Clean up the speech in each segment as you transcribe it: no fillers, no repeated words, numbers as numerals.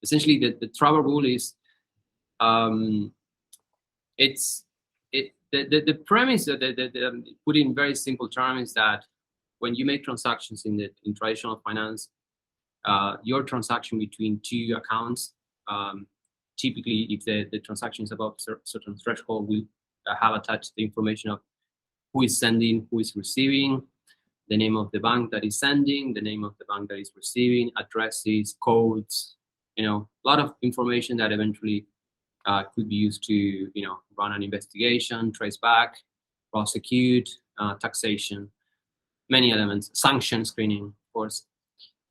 essentially the travel rule is the premise that put in very simple terms is that when you make transactions in traditional finance, your transaction between two accounts, typically if the transaction is above a certain threshold, will have attached the information of who is sending, who is receiving, the name of the bank that is sending, the name of the bank that is receiving, addresses, codes, a lot of information that eventually could be used to, run an investigation, trace back, prosecute, taxation, many elements, sanction screening, of course.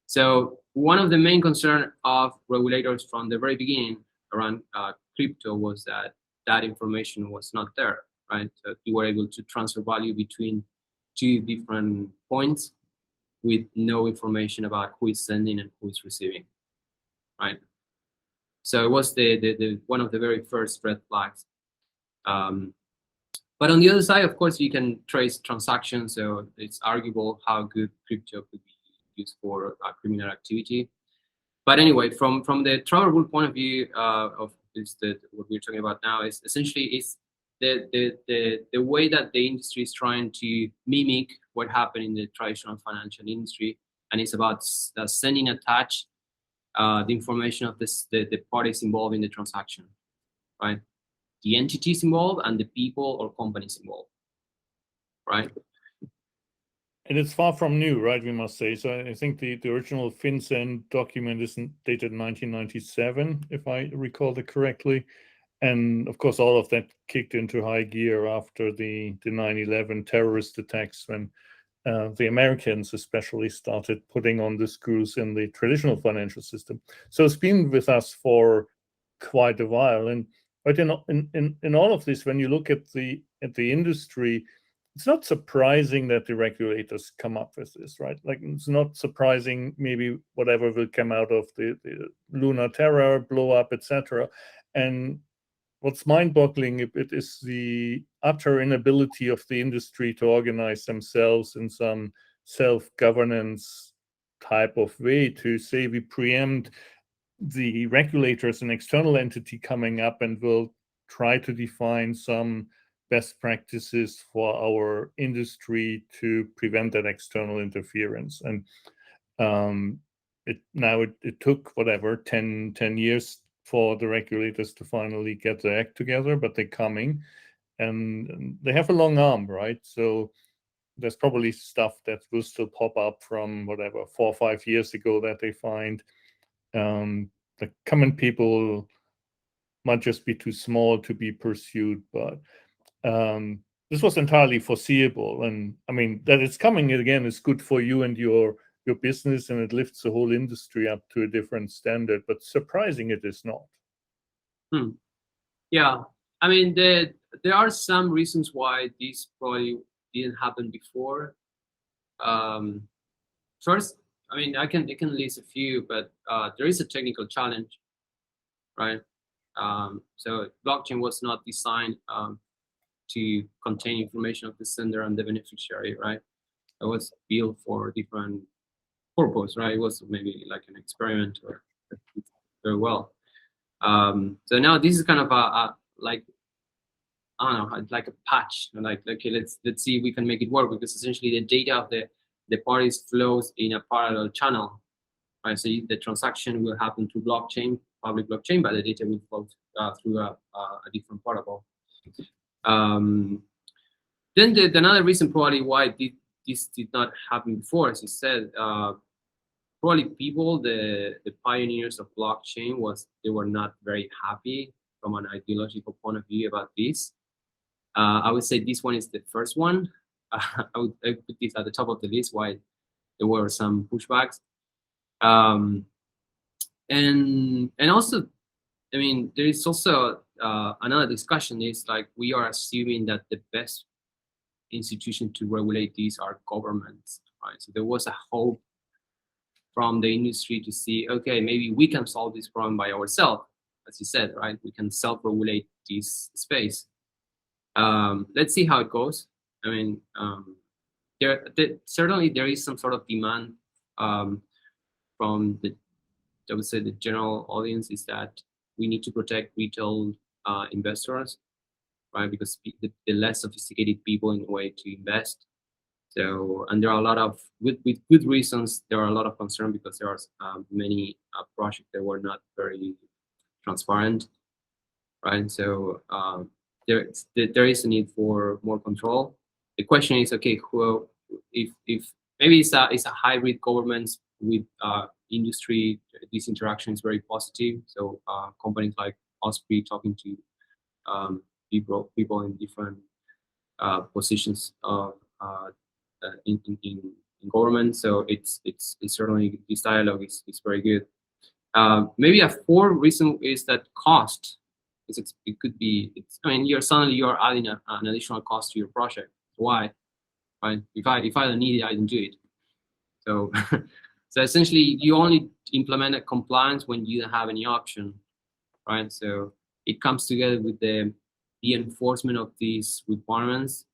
So one of the main concerns of regulators from the very beginning around crypto was that information was not there, right? So you were able to transfer value between two different points with no information about who is sending and who is receiving, right? So it was the one of the very first red flags. But on the other side, of course, you can trace transactions, so it's arguable how good crypto could be used for criminal activity. But anyway, from the travel rule point of view of what we're talking about now is essentially is the way that the industry is trying to mimic what happened in the traditional financial industry, and it's about sending attached the information of the parties involved in the transaction, right? The entities involved and the people or companies involved, right? And it's far from new, right, we must say. So I think the original FinCEN document is dated 1997, if I recall it correctly. And of course, all of that kicked into high gear after the 9/11 terrorist attacks, when the Americans especially started putting on the screws in the traditional financial system. So it's been with us for quite a while. But in all of this, when you look at the industry, it's not surprising that the regulators come up with this, right? Like, it's not surprising maybe whatever will come out of the lunar terror, blow up, etc. And what's mind-boggling it is the utter inability of the industry to organize themselves in some self-governance type of way to say we preempt the regulator as an external entity coming up and will try to define some best practices for our industry to prevent that external interference. And it took whatever 10 years for the regulators to finally get their act together, but they're coming, and they have a long arm, right? So there's probably stuff that will still pop up from whatever 4 or 5 years ago that they find. The common people might just be too small to be pursued, but this was entirely foreseeable. And I mean, that it's coming again is good for you and your business, and it lifts the whole industry up to a different standard, but surprising it is not. Yeah, I mean, there are some reasons why this probably didn't happen before. First, I mean, I can list a few, but there is a technical challenge, right? So blockchain was not designed to contain information of the sender and the beneficiary, right? It was built for different purpose, right? It was maybe like an experiment or very well. So now this is kind of a like, I don't know, like a patch, like, okay, let's see if we can make it work, because essentially the data of the parties flows in a parallel channel, right? So the transaction will happen through blockchain, public blockchain, but the data will flow through a different protocol. Then another reason probably why this did not happen before, as you said, probably people, the pioneers of blockchain, they were not very happy from an ideological point of view about this. I would say this one is the first one. I would put this at the top of the list, why there were some pushbacks. And also, I mean, there is also another discussion is like, we are assuming that the best institution to regulate these are governments, right? So there was a hope from the industry to see, okay, maybe we can solve this problem by ourselves, as you said, right? We can self-regulate this space. Let's see how it goes. I mean, certainly there is some sort of demand from the I would say the general audience is that we need to protect retail investors, right? Because the less sophisticated people in a way to invest. So, and there are a lot of, with good reasons, there are a lot of concern because there are many projects that were not very transparent, right? So there is a need for more control. The question is, okay, if maybe it's a hybrid government with industry, this interaction is very positive. So companies like Ospree talking to people in different positions in government. So it's certainly, this dialogue is very good. Maybe a fourth reason is that cost. It could be. I mean, you're adding an additional cost to your project. Why? Right? If I don't need it, I don't do it. So so essentially, you only implement a compliance when you don't have any option, right? So it comes together with the enforcement of these requirements,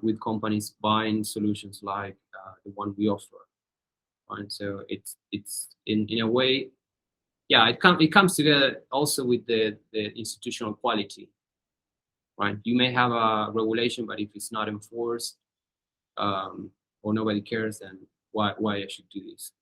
with companies buying solutions like the one we offer, right? So it's in a way, yeah, it comes together also with the institutional quality, right? You may have a regulation, but if it's not enforced, or nobody cares, then why I should do this?